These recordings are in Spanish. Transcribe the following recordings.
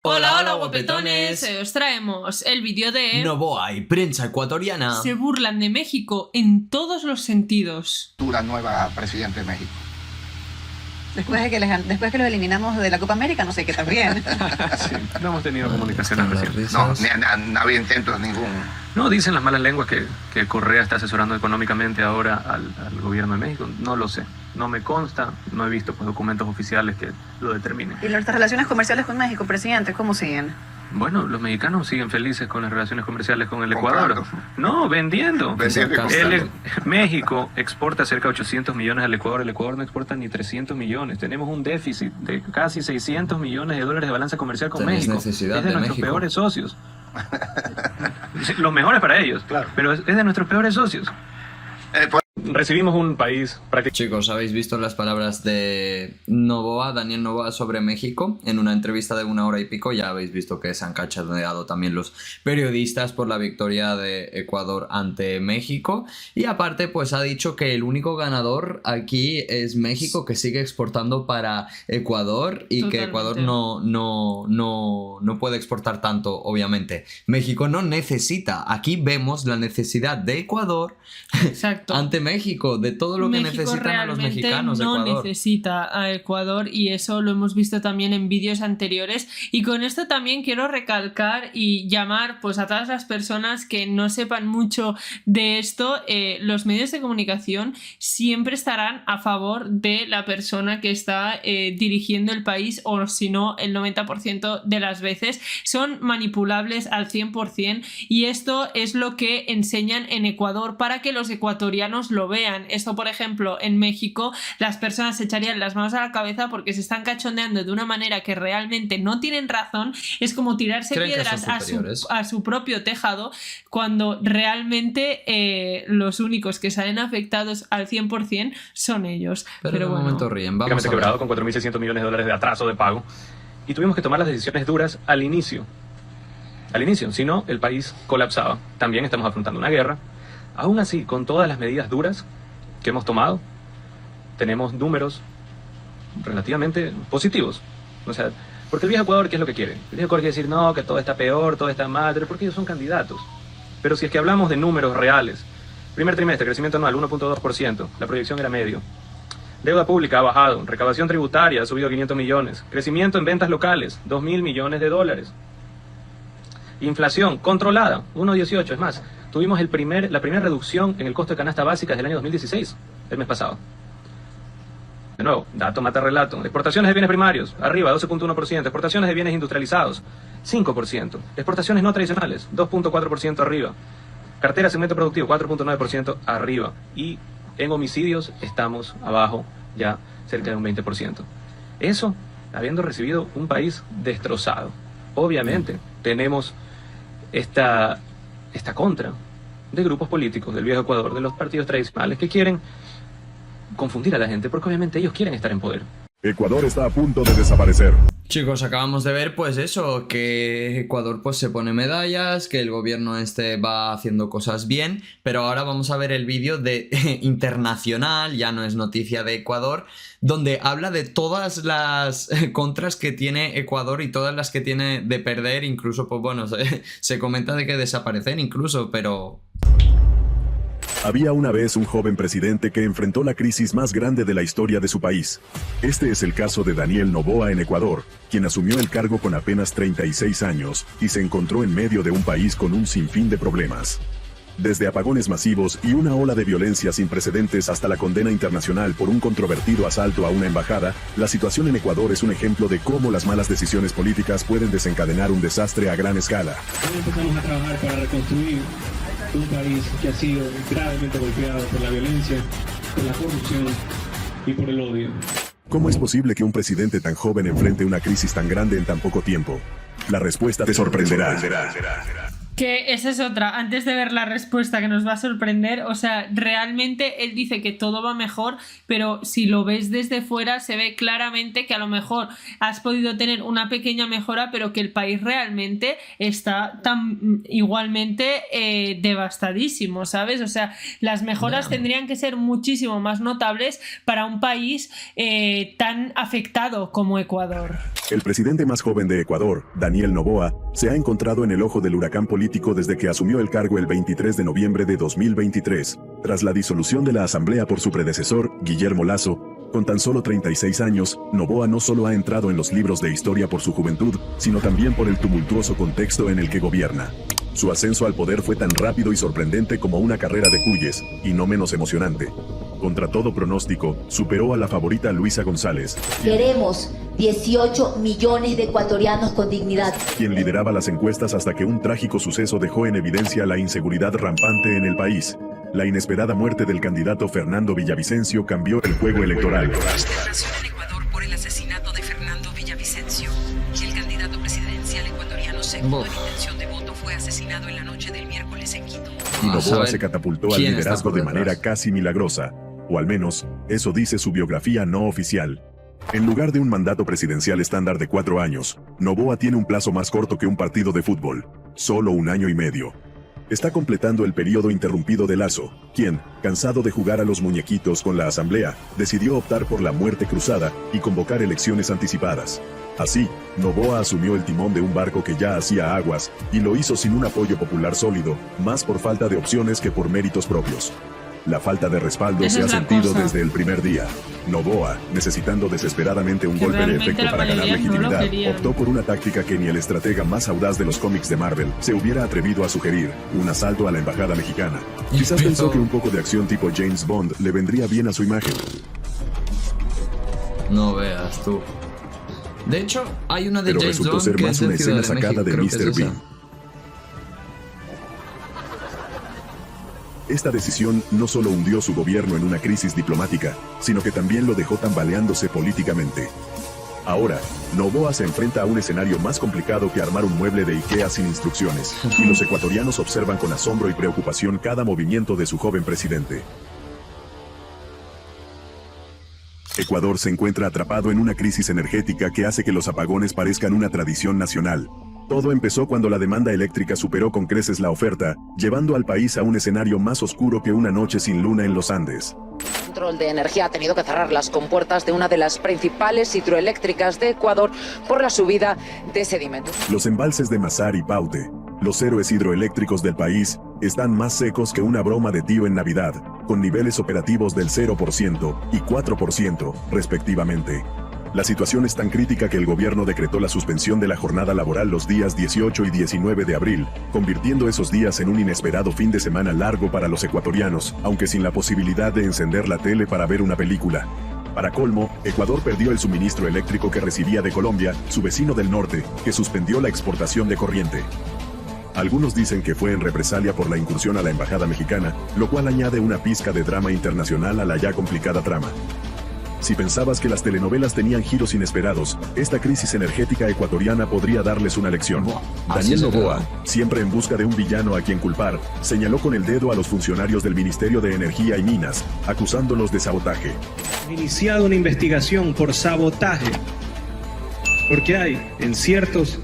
Hola, hola guapetones, os traemos el vídeo de Noboa y prensa ecuatoriana se burlan de México en todos los sentidos. La nueva presidenta de México. Después que los eliminamos de la Copa América, no sé qué también. Sí, no hemos tenido comunicaciones recientes. No, no había intentos ninguno. No, dicen las malas lenguas que Correa está asesorando económicamente ahora al gobierno de México. No lo sé, no me consta, no he visto documentos oficiales que lo determinen. ¿Y nuestras relaciones comerciales con México, presidente, cómo siguen? Bueno, los mexicanos siguen felices con las relaciones comerciales con el Ecuador. Comprando. No, vendiendo. Vendiendo y comprando. México exporta cerca de 800 millones al Ecuador. El Ecuador no exporta ni 300 millones. Tenemos un déficit de casi 600 millones de dólares de balanza comercial con Tenéis México. necesidad Es de de nuestros México. peores socios. Los mejores para ellos, Claro. pero es de nuestros peores socios. Pues, Recibimos un país prácticamente... Chicos, ¿habéis visto las palabras de Noboa, Daniel Noboa, sobre México? En una entrevista de 1 hora y pico ya habéis visto que se han cachaneado también los periodistas por la victoria de Ecuador ante México. Y aparte, pues ha dicho que el único ganador aquí es México, que sigue exportando para Ecuador y que Ecuador no puede exportar tanto, obviamente. México no necesita. Aquí vemos la necesidad de Ecuador Exacto. ante México, de todo lo que necesitan a los mexicanos de no Ecuador. necesita a Ecuador, y eso lo hemos visto también en vídeos anteriores. Y con esto también quiero recalcar y llamar pues a todas las personas que no sepan mucho de esto. Los medios de comunicación siempre estarán a favor de la persona que está dirigiendo el país, o si no, el 90% de las veces son manipulables al 100%, y esto es lo que enseñan en Ecuador para que los ecuatorianos lo vean. Esto, por ejemplo, en México las personas se echarían las manos a la cabeza porque se están cachondeando de una manera que realmente no tienen razón. Es como tirarse Creen que piedras son superiores. a su propio tejado, cuando realmente los únicos que salen afectados al 100% son ellos. Pero de bueno, momento ríen. Vamos prácticamente a ver. quebrado con 4.600 millones de dólares de atraso de pago. Y tuvimos que tomar las decisiones duras al inicio. Al inicio, si no, el país colapsaba. También estamos afrontando una guerra. Aún así, con todas las medidas duras que hemos tomado, tenemos números relativamente positivos. O sea, porque el viejo Ecuador, ¿qué es lo que quiere? El viejo Ecuador quiere decir, no, que todo está peor, todo está mal, pero porque ellos son candidatos. Pero si es que hablamos de números reales, primer trimestre, crecimiento anual 1.2%, la proyección era medio. Deuda pública ha bajado, recaudación tributaria ha subido 500 millones, crecimiento en ventas locales, 2.000 millones de dólares. Inflación controlada, 1.18, es más, tuvimos la primera reducción en el costo de canasta básica desde el año 2016, el mes pasado. De nuevo, dato mata relato. Exportaciones de bienes primarios, arriba, 12.1%. Exportaciones de bienes industrializados, 5%. Exportaciones no tradicionales, 2.4% arriba. Cartera segmento productivo, 4.9% arriba. Y en homicidios estamos abajo, ya cerca de un 20%. Eso, habiendo recibido un país destrozado. Obviamente, tenemos esta contra de grupos políticos del viejo Ecuador, de los partidos tradicionales, que quieren confundir a la gente, porque obviamente ellos quieren estar en poder. Ecuador está a punto de desaparecer. Chicos, acabamos de ver pues eso, que Ecuador pues se pone medallas, que el gobierno va haciendo cosas bien, pero ahora vamos a ver el vídeo de internacional, ya no es noticia de Ecuador, donde habla de todas las contras que tiene Ecuador y todas las que tiene de perder, incluso pues bueno, se comenta de que desaparecer incluso, pero... Había una vez un joven presidente que enfrentó la crisis más grande de la historia de su país. Este es el caso de Daniel Noboa en Ecuador, quien asumió el cargo con apenas 36 años y se encontró en medio de un país con un sinfín de problemas. Desde apagones masivos y una ola de violencia sin precedentes hasta la condena internacional por un controvertido asalto a una embajada, la situación en Ecuador es un ejemplo de cómo las malas decisiones políticas pueden desencadenar un desastre a gran escala. Hoy empezamos a trabajar para reconstruir un país que ha sido gravemente golpeado por la violencia, por la corrupción y por el odio. ¿Cómo es posible que un presidente tan joven enfrente una crisis tan grande en tan poco tiempo? La respuesta te sorprenderá. Que esa es otra, antes de ver la respuesta que nos va a sorprender, o sea, realmente él dice que todo va mejor, pero si lo ves desde fuera se ve claramente que a lo mejor has podido tener una pequeña mejora, pero que el país realmente está tan igualmente devastadísimo, ¿sabes? O sea, las mejoras tendrían que ser muchísimo más notables para un país tan afectado como Ecuador. El presidente más joven de Ecuador, Daniel Noboa, se ha encontrado en el ojo del huracán político desde que asumió el cargo el 23 de noviembre de 2023, tras la disolución de la asamblea por su predecesor, Guillermo Lasso. Con tan solo 36 años, Noboa no solo ha entrado en los libros de historia por su juventud, sino también por el tumultuoso contexto en el que gobierna. Su ascenso al poder fue tan rápido y sorprendente como una carrera de cuyes, y no menos emocionante. Contra todo pronóstico, superó a la favorita Luisa González. Queremos 18 millones de ecuatorianos con dignidad. Quien lideraba las encuestas hasta que un trágico suceso dejó en evidencia la inseguridad rampante en el país. La inesperada muerte del candidato Fernando Villavicencio cambió el juego electoral. Consternación en Ecuador por el asesinato de Fernando Villavicencio. El candidato presidencial ecuatoriano segundo en intención de voto fue asesinado en la noche del miércoles en Quito. Y Noboa se catapultó al liderazgo de manera casi milagrosa, o al menos, eso dice su biografía no oficial. En lugar de un mandato presidencial estándar de 4 años, Noboa tiene un plazo más corto que un partido de fútbol, solo 1 año y medio. Está completando el periodo interrumpido de Lasso, quien, cansado de jugar a los muñequitos con la asamblea, decidió optar por la muerte cruzada y convocar elecciones anticipadas. Así, Noboa asumió el timón de un barco que ya hacía aguas, y lo hizo sin un apoyo popular sólido, más por falta de opciones que por méritos propios. La falta de respaldo se ha sentido desde el primer día. Noboa, necesitando desesperadamente un golpe de efecto para ganar legitimidad, optó por una táctica que ni el estratega más audaz de los cómics de Marvel se hubiera atrevido a sugerir: un asalto a la embajada mexicana. Quizás pensó que un poco de acción tipo James Bond le vendría bien a su imagen. No veas tú. De hecho, hay una de Pero James resultó Bond ser que más es de una Ciudad escena de sacada de México, creo que es Mr. Bean. esa. Esta decisión no solo hundió su gobierno en una crisis diplomática, sino que también lo dejó tambaleándose políticamente. Ahora, Noboa se enfrenta a un escenario más complicado que armar un mueble de IKEA sin instrucciones, y los ecuatorianos observan con asombro y preocupación cada movimiento de su joven presidente. Ecuador se encuentra atrapado en una crisis energética que hace que los apagones parezcan una tradición nacional. Todo empezó cuando la demanda eléctrica superó con creces la oferta, llevando al país a un escenario más oscuro que una noche sin luna en los Andes. El Control de Energía ha tenido que cerrar las compuertas de una de las principales hidroeléctricas de Ecuador por la subida de sedimentos. Los embalses de Mazar y Paute, los héroes hidroeléctricos del país, están más secos que una broma de tío en Navidad, con niveles operativos del 0% y 4%, respectivamente. La situación es tan crítica que el gobierno decretó la suspensión de la jornada laboral los días 18 y 19 de abril, convirtiendo esos días en un inesperado fin de semana largo para los ecuatorianos, aunque sin la posibilidad de encender la tele para ver una película. Para colmo, Ecuador perdió el suministro eléctrico que recibía de Colombia, su vecino del norte, que suspendió la exportación de corriente. Algunos dicen que fue en represalia por la incursión a la embajada mexicana, lo cual añade una pizca de drama internacional a la ya complicada trama. Si pensabas que las telenovelas tenían giros inesperados, esta crisis energética ecuatoriana podría darles una lección. Daniel Noboa, siempre en busca de un villano a quien culpar, señaló con el dedo a los funcionarios del Ministerio de Energía y Minas, acusándolos de sabotaje. He iniciado una investigación por sabotaje, porque hay en ciertas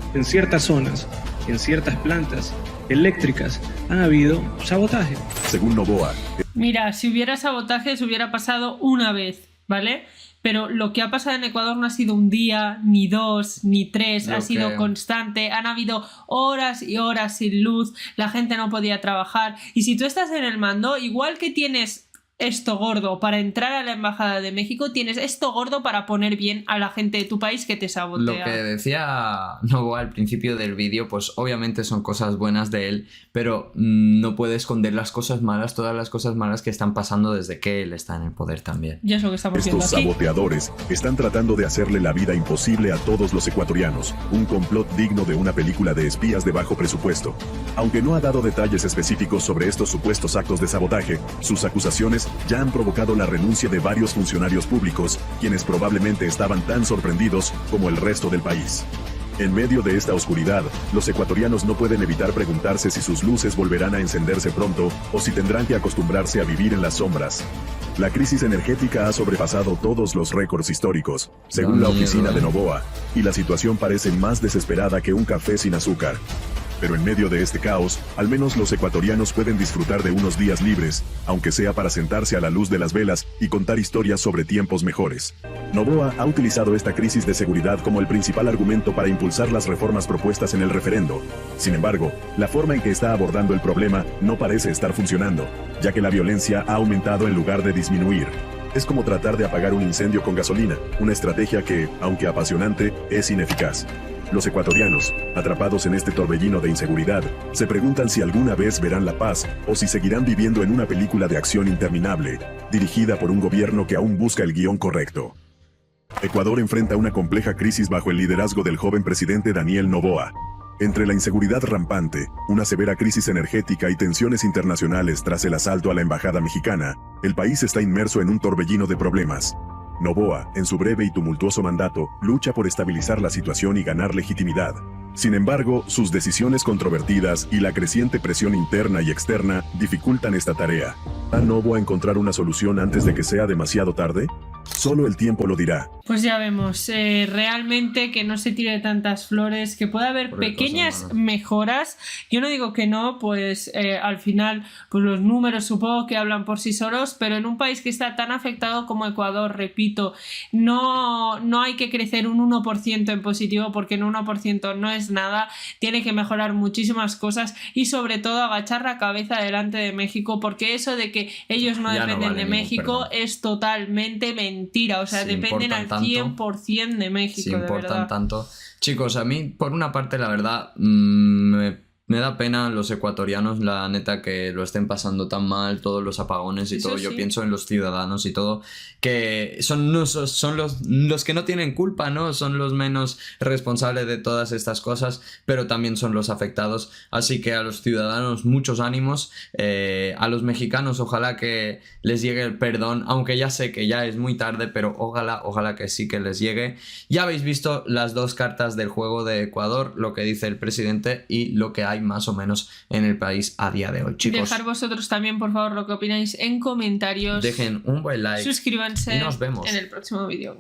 zonas, en ciertas plantas eléctricas, ha habido sabotaje. Según Noboa, Mira, si hubiera sabotaje, se hubiera pasado una vez, ¿vale? Pero lo que ha pasado en Ecuador no ha sido un día, ni 2, ni 3, ha sido constante. Han habido horas y horas sin luz, la gente no podía trabajar. Y si tú estás en el mando, igual que tienes esto gordo para entrar a la Embajada de México, tienes esto gordo para poner bien a la gente de tu país que te sabotea. Lo que decía Noboa al principio del vídeo, pues obviamente son cosas buenas de él, pero no puede esconder las cosas malas, todas las cosas malas que están pasando desde que él está en el poder también. Y es lo que estamos viendo estos aquí. saboteadores están tratando de hacerle la vida imposible a todos los ecuatorianos, un complot digno de una película de espías de bajo presupuesto. Aunque no ha dado detalles específicos sobre estos supuestos actos de sabotaje, sus acusaciones ya han provocado la renuncia de varios funcionarios públicos, quienes probablemente estaban tan sorprendidos como el resto del país. En medio de esta oscuridad, los ecuatorianos no pueden evitar preguntarse si sus luces volverán a encenderse pronto o si tendrán que acostumbrarse a vivir en las sombras. La crisis energética ha sobrepasado todos los récords históricos, según la oficina de Noboa, y la situación parece más desesperada que un café sin azúcar. Pero en medio de este caos, al menos los ecuatorianos pueden disfrutar de unos días libres, aunque sea para sentarse a la luz de las velas y contar historias sobre tiempos mejores. Noboa ha utilizado esta crisis de seguridad como el principal argumento para impulsar las reformas propuestas en el referendo. Sin embargo, la forma en que está abordando el problema no parece estar funcionando, ya que la violencia ha aumentado en lugar de disminuir. Es como tratar de apagar un incendio con gasolina, una estrategia que, aunque apasionante, es ineficaz. Los ecuatorianos, atrapados en este torbellino de inseguridad, se preguntan si alguna vez verán la paz o si seguirán viviendo en una película de acción interminable, dirigida por un gobierno que aún busca el guión correcto. Ecuador enfrenta una compleja crisis bajo el liderazgo del joven presidente Daniel Noboa. Entre la inseguridad rampante, una severa crisis energética y tensiones internacionales tras el asalto a la embajada mexicana, el país está inmerso en un torbellino de problemas. Noboa, en su breve y tumultuoso mandato, lucha por estabilizar la situación y ganar legitimidad. Sin embargo, sus decisiones controvertidas y la creciente presión interna y externa dificultan esta tarea. ¿Va Noboa a encontrar una solución antes de que sea demasiado tarde? Solo el tiempo lo dirá. Pues ya vemos, realmente que no se tire tantas flores, que pueda haber pequeñas mejoras. Yo no digo que no, pues al final pues los números supongo que hablan por sí solos, pero en un país que está tan afectado como Ecuador, repito, no hay que crecer un 1% en positivo, porque en un 1% no es nada, tiene que mejorar muchísimas cosas y sobre todo agachar la cabeza delante de México, porque eso de que ellos no dependen de México es totalmente mentira, o sea, dependen al 100% de México. Si de importan verdad. tanto. Chicos, a mí, por una parte, la verdad, me da pena los ecuatorianos, la neta, que lo estén pasando tan mal, todos los apagones y Eso todo. sí. Yo pienso en los ciudadanos y todo, que son los que no tienen culpa, ¿no? Son los menos responsables de todas estas cosas, pero también son los afectados. Así que a los ciudadanos, muchos ánimos. A los mexicanos, ojalá que les llegue el perdón, aunque ya sé que ya es muy tarde, pero ojalá que sí que les llegue. Ya habéis visto las dos cartas del juego de Ecuador, lo que dice el presidente y lo que hay más o menos en el país a día de hoy, chicos. Dejar vosotros también, por favor, lo que opináis en comentarios. Dejen un buen like. Suscríbanse y nos vemos en el próximo vídeo.